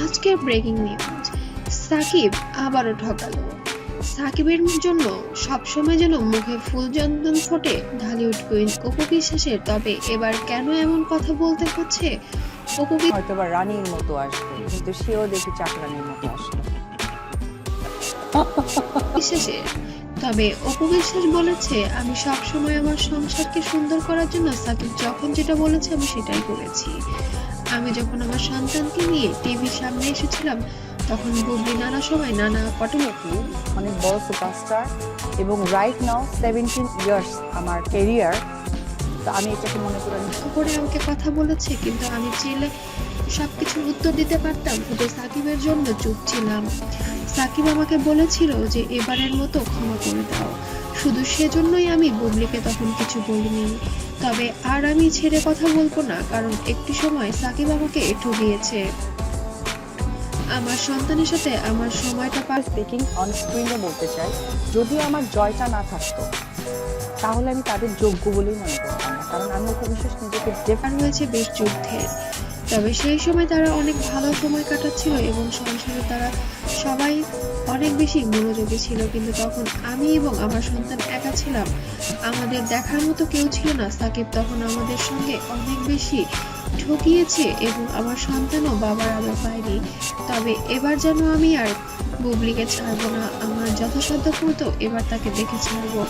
আজকের breaking news, Shakib আবারও ঠকালো। সাকিবের জন্য সবসময় যেন মুখে ফুল চন্দন ফোটে ঢালিউড কুইন অপু বিশ্বাসের, তবে এবার কেন এমন কথা বলতে হচ্ছে অপু হয়তোবা রানীর মতো আসবে, কিন্তু সেও দেখি চাকরানির মতো আসলো। বিশ্বাসের? তবে অপু বিশ্বাস বলেছে, আমি সবসময় আমার সংসারকে সুন্দর করার জন্য সাকিব যখন যেটা বলেছে আমি সেটাই করেছি। আমি যখন আমার সন্তানকে নিয়ে টিভির সামনে এসেছিলাম তখন বুবলি নানা সময় নানা অটোমেটিক অনেক বড় সুপারস্টার, এবং রাইট নাও 17 ইয়ার্স আমার ক্যারিয়ার, তো আমি এটাকে মনে করি করে আমাকে কথা বলেছে, কিন্তু আমি চাইলে সবকিছুর উত্তর দিতে পারতাম, শুধু সাকিবের জন্য চুপ ছিলাম। সাকিব আমাকে বলেছিল যে এবারের মতো ক্ষমা করে দাও, শুধু সেজন্যই আমি বুবলিকে তখন কিছু বলিনি। তবে আর আমি ছেড়ে কথা বলবো না, কারণ একটি সময় সাকিব আমাকে ঠকিয়েছে। আমার সন্তানের সাথে আমার সময়টা স্পিকিং অন স্ক্রিনে বলতে চাই, যদিও আমার জয়টা না থাকতো তাহলে আমি তাদের যোগ্য বলেই মনে করতাম না, কারণ আমি অপু বিশ্বাস নিজেকে পার হয়েছে বেশ যুদ্ধের। তবে সেই সময় তারা অনেক ভালো সময় কাটাচ্ছিল এবং সংসারে তারা সবাই অনেক বেশি মনোযোগী ছিল, কিন্তু তখন আমি এবং আমার সন্তান একা ছিলাম, আমাদের দেখার মতো কেউ ছিল না। সাকিব তখন আমাদের সঙ্গে অনেক বেশি ঠকিয়েছে এবং আমার সন্তানও বাবার আদর পায়নি। তবে এবার যেন আমি আর বুবলিকে ছাড়বো না, আমার যথাসাধ্য মতো এবার তাকে দেখে ছাড়বো।